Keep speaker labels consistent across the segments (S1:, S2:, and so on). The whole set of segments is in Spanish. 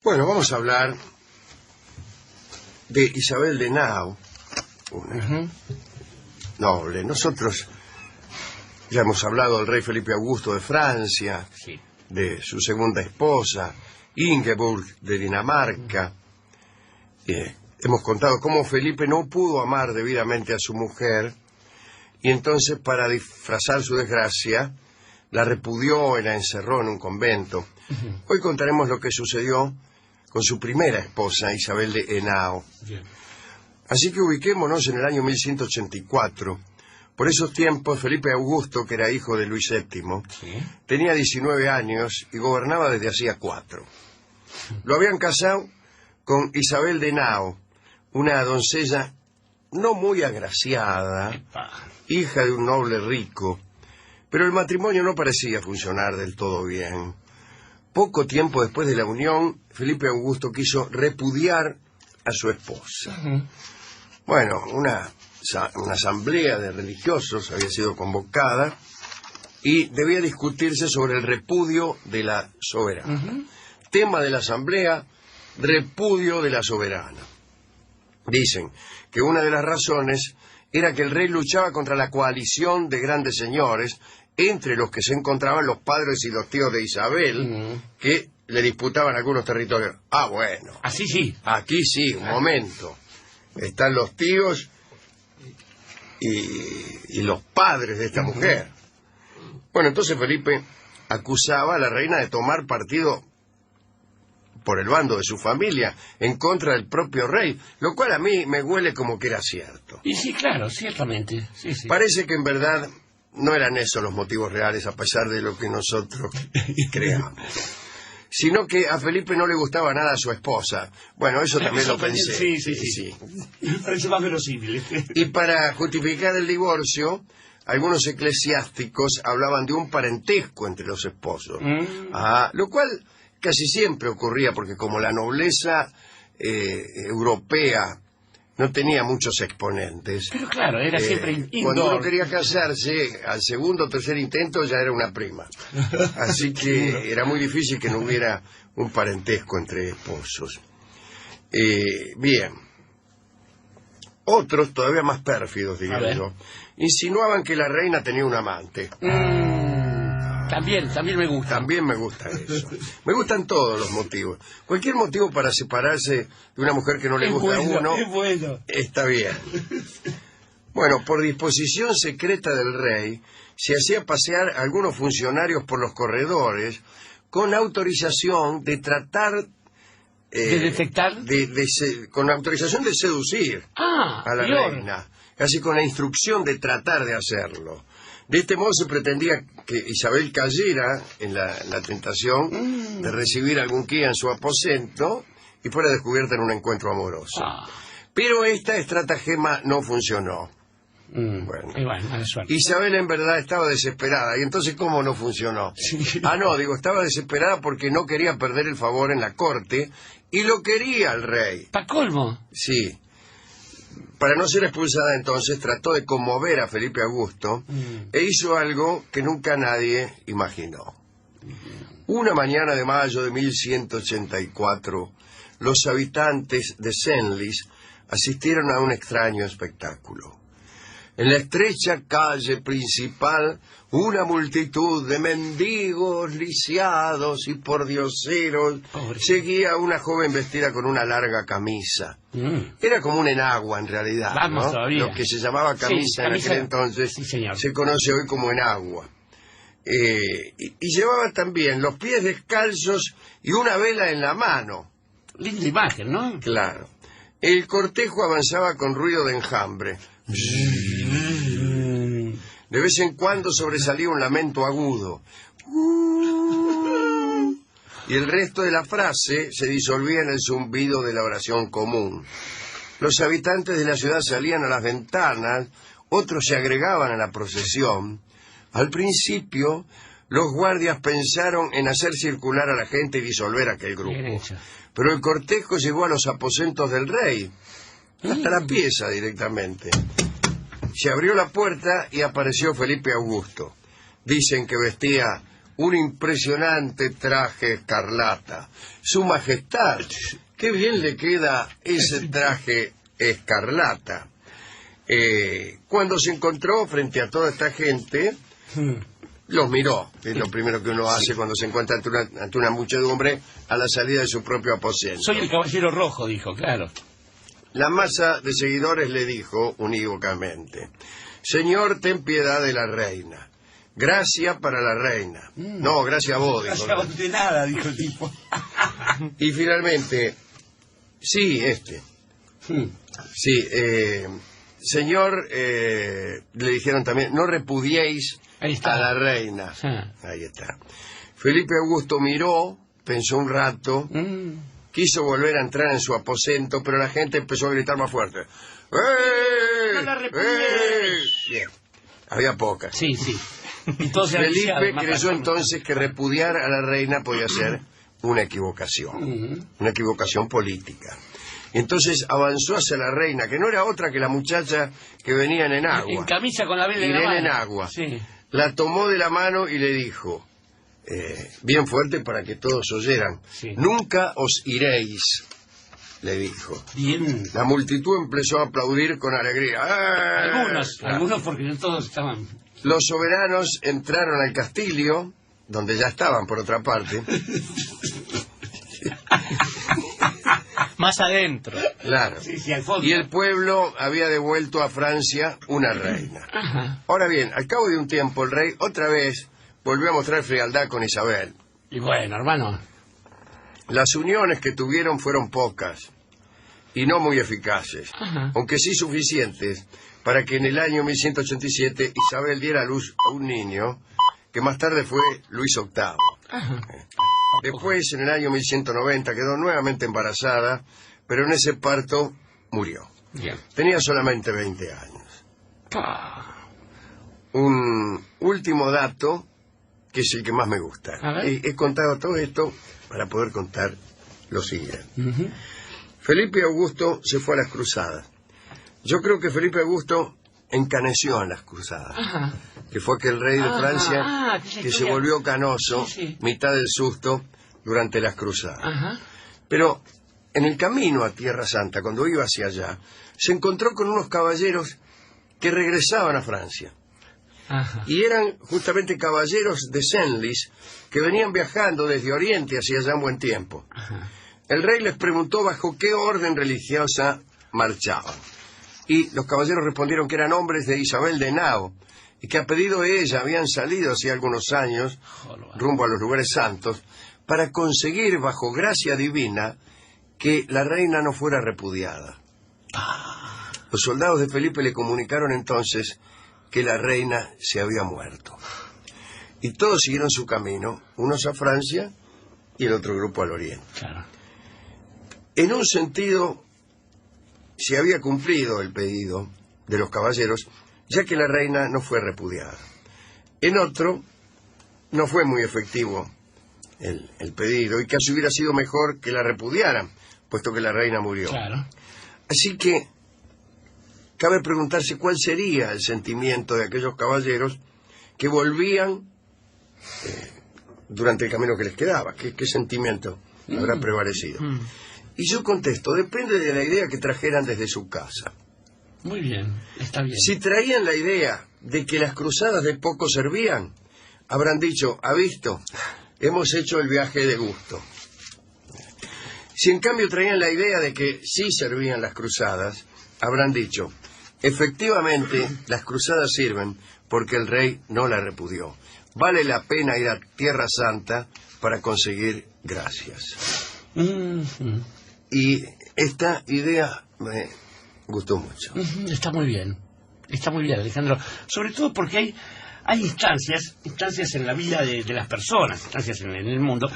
S1: Bueno, vamos a hablar de Isabel de Henao, una noble. Nosotros ya hemos hablado del rey Felipe Augusto de Francia,
S2: Sí.
S1: de su segunda esposa, Ingeborg de Dinamarca. Hemos contado cómo Felipe no pudo amar debidamente a su mujer y entonces, para disfrazar su desgracia, la repudió y la encerró en un convento. Hoy contaremos lo que sucedió con su primera esposa, Isabel de Henao.
S2: Bien.
S1: Así que ubiquémonos en el año 1184. Por esos tiempos, Felipe Augusto, que era hijo de Luis VII,
S2: Sí.
S1: tenía 19 años y gobernaba desde hacía 4. Lo habían casado con Isabel de Henao, una doncella no muy agraciada, hija de un noble rico, pero el matrimonio no parecía funcionar del todo bien. Poco tiempo después de la unión, Felipe Augusto quiso repudiar a su esposa. Bueno, una asamblea de religiosos había sido convocada y debía discutirse sobre el repudio de la soberana. Tema de la asamblea: repudio de la soberana. Dicen que una de las razones era que el rey luchaba contra la coalición de grandes señores, entre los que se encontraban los padres y los tíos de Isabel, que le disputaban algunos territorios. Ah, bueno.
S2: Así sí.
S1: Aquí sí, un momento. Están los tíos y los padres de esta mujer. Bueno, entonces Felipe acusaba a la reina de tomar partido por el bando de su familia en contra del propio rey, lo cual a mí me huele como que era cierto.
S2: Y sí, claro, ciertamente. Sí, sí.
S1: Parece que en verdad no eran esos los motivos reales, a pesar de lo que nosotros creamos, sino que a Felipe no le gustaba nada a su esposa. Bueno, eso también lo pensé.
S2: Sí. Parece más verosímil.
S1: Y para justificar el divorcio, algunos eclesiásticos hablaban de un parentesco entre los esposos. Lo cual casi siempre ocurría, porque como la nobleza europea no tenía muchos exponentes.
S2: Pero claro, era siempre indoor.
S1: Cuando uno quería casarse, al segundo o tercer intento ya era una prima. Así que era muy difícil que no hubiera un parentesco entre esposos. Bien. Otros, todavía más pérfidos, diría yo, insinuaban que la reina tenía un amante.
S2: También me gusta.
S1: También me gusta eso. Me gustan todos los motivos. Cualquier motivo para separarse de una mujer que no le gusta a uno, está bien. Bueno, por disposición secreta del rey, se hacía pasear a algunos funcionarios por los corredores con autorización de tratar...
S2: ¿De detectar?
S1: Con autorización de seducir a la reina, casi con la instrucción de tratar de hacerlo. De este modo se pretendía que Isabel cayera en la tentación de recibir algún guía en su aposento y fuera descubierta en un encuentro amoroso. Pero esta estratagema no funcionó. Bueno,
S2: mala suerte.
S1: Isabel en verdad estaba desesperada. ¿Y entonces cómo no funcionó? Estaba desesperada porque no quería perder el favor en la corte y lo quería el rey.
S2: ¿Pa' colmo?
S1: Sí. Para no ser expulsada, entonces, trató de conmover a Felipe Augusto e hizo algo que nunca nadie imaginó. Una mañana de mayo de 1184, los habitantes de Senlis asistieron a un extraño espectáculo. En la estrecha calle principal, una multitud de mendigos, lisiados y pordioseros seguía a una joven vestida con una larga camisa. Era como un enagua, en realidad.
S2: Vamos, todavía.
S1: Lo que se llamaba camisa en aquel entonces se conoce hoy como enagua. Y llevaba también los pies descalzos y una vela en la mano.
S2: Linda imagen, ¿no?
S1: Claro. El cortejo avanzaba con ruido de enjambre. De vez en cuando sobresalía un lamento agudo. Y el resto de la frase se disolvía en el zumbido de la oración común. Los habitantes de la ciudad salían a las ventanas, otros se agregaban a la procesión. Al principio, los guardias pensaron en hacer circular a la gente y disolver aquel grupo. Pero el cortejo llegó a los aposentos del rey, hasta la pieza directamente. Se abrió la puerta y apareció Felipe Augusto. Dicen que vestía un impresionante traje escarlata. Su Majestad, qué bien le queda ese traje escarlata. Cuando se encontró frente a toda esta gente, los miró. Es lo primero que uno hace cuando se encuentra ante una muchedumbre a la salida de su propio aposento.
S2: Soy el caballero rojo, dijo, claro.
S1: La masa de seguidores le dijo unívocamente: Señor, ten piedad de la reina. Gracia para la reina. No, gracias a vos, dijo.
S2: Gracias a vos de nada, dijo el tipo.
S1: Y finalmente, sí, sí, señor, le dijeron también, no repudiéis a la reina.
S2: Sí.
S1: Ahí está. Felipe Augusto miró, pensó un rato, quiso volver a entrar en su aposento, pero la gente empezó a gritar más fuerte.
S2: ¡No la repudiéis!
S1: Bien, había pocas.
S2: Sí, sí.
S1: Felipe creyó entonces que repudiar a la reina podía ser una equivocación, una equivocación política. Entonces avanzó hacia la reina, que no era otra que la muchacha que venía en enagua.
S2: En camisa con la vela en la mano.
S1: Enagua.
S2: Sí.
S1: La tomó de la mano y le dijo, bien fuerte para que todos oyeran,
S2: sí.
S1: Nunca os iréis, le dijo.
S2: Bien.
S1: La multitud empezó a aplaudir con alegría.
S2: Algunos porque no todos estaban...
S1: Los soberanos entraron al castillo, donde ya estaban por otra parte.
S3: Más adentro.
S1: Claro.
S2: Sí, sí, al fondo.
S1: Y el pueblo había devuelto a Francia una reina.
S2: Ajá.
S1: Ahora bien, al cabo de un tiempo el rey otra vez volvió a mostrar frialdad con Isabel.
S2: Y bueno, hermano.
S1: Las uniones que tuvieron fueron pocas y no muy eficaces, aunque sí suficientes para que en el año 1187 Isabel diera a luz a un niño que más tarde fue Luis VIII.
S2: Ajá.
S1: Después, en el año 1190, quedó nuevamente embarazada, pero en ese parto murió.
S2: Bien.
S1: Tenía solamente 20 años.
S2: Ah.
S1: Un último dato, que es el que más me gusta. He contado todo esto para poder contar lo siguiente. Felipe Augusto se fue a las cruzadas. Yo creo que Felipe Augusto encaneció en las cruzadas.
S2: Ajá.
S1: Que fue aquel rey de Francia que se volvió canoso, mitad del susto, durante las cruzadas.
S2: Ajá.
S1: Pero en el camino a Tierra Santa, cuando iba hacia allá, se encontró con unos caballeros que regresaban a Francia.
S2: Ajá.
S1: Y eran justamente caballeros de Senlis que venían viajando desde Oriente hacia allá en buen tiempo.
S2: Ajá.
S1: El rey les preguntó bajo qué orden religiosa marchaban. Y los caballeros respondieron que eran hombres de Isabel de Nao, y que a pedido de ella habían salido hace algunos años rumbo a los lugares santos para conseguir bajo gracia divina que la reina no fuera repudiada. Los soldados de Felipe le comunicaron entonces que la reina se había muerto. Y todos siguieron su camino, unos a Francia y el otro grupo al Oriente.
S2: Claro.
S1: En un sentido, se había cumplido el pedido de los caballeros, ya que la reina no fue repudiada. En otro, no fue muy efectivo el pedido, y casi hubiera sido mejor que la repudiaran, puesto que la reina murió.
S2: Claro.
S1: Así que cabe preguntarse cuál sería el sentimiento de aquellos caballeros que volvían durante el camino que les quedaba. ¿Qué sentimiento habrá prevalecido? Y yo contesto, depende de la idea que trajeran desde su casa.
S2: Muy bien, está bien.
S1: Si traían la idea de que las cruzadas de poco servían, habrán dicho, ¿ha visto? Hemos hecho el viaje de gusto. Si en cambio traían la idea de que sí servían las cruzadas, habrán dicho, efectivamente las cruzadas sirven porque el rey no la repudió. Vale la pena ir a Tierra Santa para conseguir gracias. Y esta idea me gustó mucho.
S2: Está muy bien, Alejandro. Sobre todo porque hay instancias en la vida de las personas, instancias en el mundo,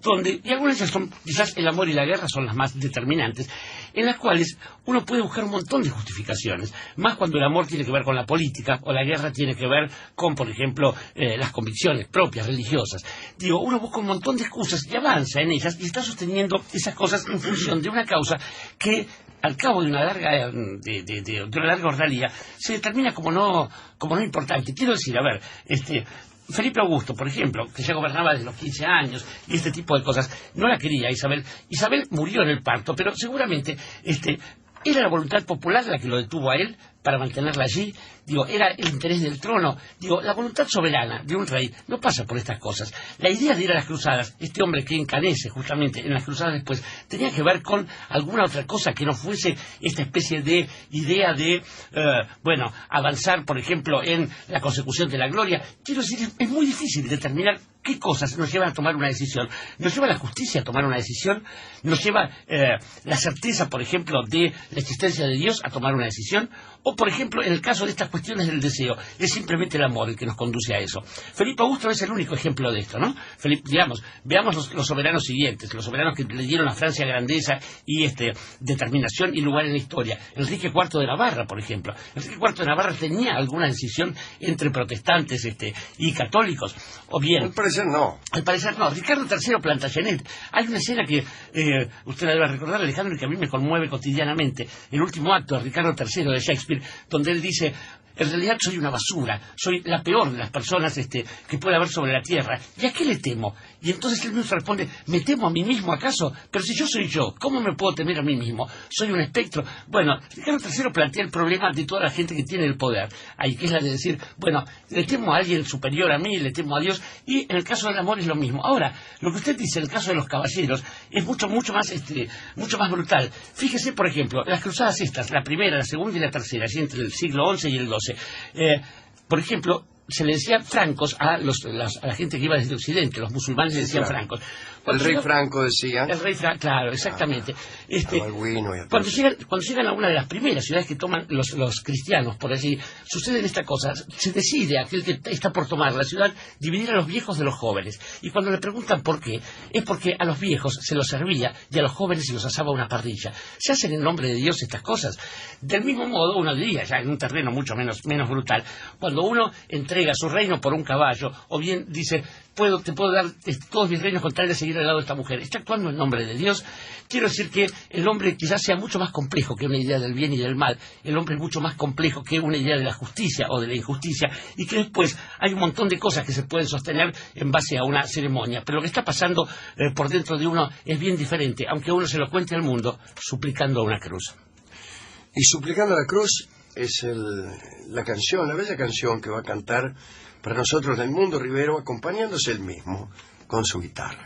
S2: donde, y algunas de ellas son, quizás el amor y la guerra son las más determinantes, en las cuales uno puede buscar un montón de justificaciones, más cuando el amor tiene que ver con la política o la guerra tiene que ver con, por ejemplo, las convicciones propias, religiosas. Digo, uno busca un montón de excusas y avanza en ellas y está sosteniendo esas cosas en función de una causa que al cabo de una larga de una larga oralía se determina como no importante. Quiero decir, a ver, Felipe Augusto, por ejemplo, que ya gobernaba desde los 15 años y este tipo de cosas, no la quería Isabel. Isabel murió en el parto, pero seguramente era la voluntad popular la que lo detuvo a él para mantenerla allí. Digo, era el interés del trono. Digo, la voluntad soberana de un rey no pasa por estas cosas. La idea de ir a las cruzadas, este hombre que encanece justamente en las cruzadas después, tenía que ver con alguna otra cosa que no fuese esta especie de idea de, avanzar, por ejemplo, en la consecución de la gloria. Quiero decir, es muy difícil determinar qué cosas nos llevan a tomar una decisión. Nos lleva la justicia a tomar una decisión, nos lleva la certeza, por ejemplo, de la existencia de Dios a tomar una decisión, o, por ejemplo, en el caso de estas cuestiones del deseo, es simplemente el amor el que nos conduce a eso. Felipe Augusto es el único ejemplo de esto, ¿no? Veamos los soberanos siguientes, los soberanos que le dieron a Francia grandeza y determinación y lugar en la historia. Enrique IV de Navarra, por ejemplo. Enrique IV de Navarra tenía alguna decisión entre protestantes y católicos, o bien...
S1: Al parecer no.
S2: Al parecer no. Ricardo III Plantagenet. Hay una escena que usted la debe recordar, Alejandro, y que a mí me conmueve cotidianamente. El último acto de Ricardo III de Shakespeare, donde él dice: en realidad soy una basura, soy la peor de las personas que puede haber sobre la tierra. ¿Y a qué le temo? Y entonces él mismo responde: ¿me temo a mí mismo acaso? Pero si yo soy yo, ¿cómo me puedo temer a mí mismo? ¿Soy un espectro? Bueno, Ricardo III plantea el problema de toda la gente que tiene el poder. Ahí, que es la de decir, bueno, le temo a alguien superior a mí, le temo a Dios, y en el caso del amor es lo mismo. Ahora, lo que usted dice en el caso de los caballeros es mucho más brutal. Fíjese, por ejemplo, las cruzadas estas, la primera, la segunda y la tercera, así entre el siglo XI y el XII. Por ejemplo, se le decía francos a la gente que iba desde Occidente, los musulmanes le decían francos.
S1: El rey Franco decía.
S2: El rey Franco, claro, exactamente.
S1: Balduino y
S2: cuando llegan a una de las primeras ciudades que toman los cristianos, por así, suceden estas cosas. Se decide aquel que está por tomar la ciudad dividir a los viejos de los jóvenes. Y cuando le preguntan por qué, es porque a los viejos se los servía y a los jóvenes se los asaba una parrilla. Se hacen en nombre de Dios estas cosas. Del mismo modo, uno diría, ya en un terreno mucho menos brutal, cuando uno entrega su reino por un caballo, o bien dice: te puedo dar todos mis reinos con tal de seguir al lado de esta mujer. Está actuando en nombre de Dios. Quiero decir que el hombre quizás sea mucho más complejo que una idea del bien y del mal. El hombre es mucho más complejo que una idea de la justicia o de la injusticia, y que después hay un montón de cosas que se pueden sostener en base a una ceremonia. Pero lo que está pasando por dentro de uno es bien diferente, aunque uno se lo cuente al mundo suplicando a una cruz.
S1: Y suplicando a la cruz es la bella canción que va a cantar para nosotros del Mundo Rivero, acompañándose él mismo con su guitarra.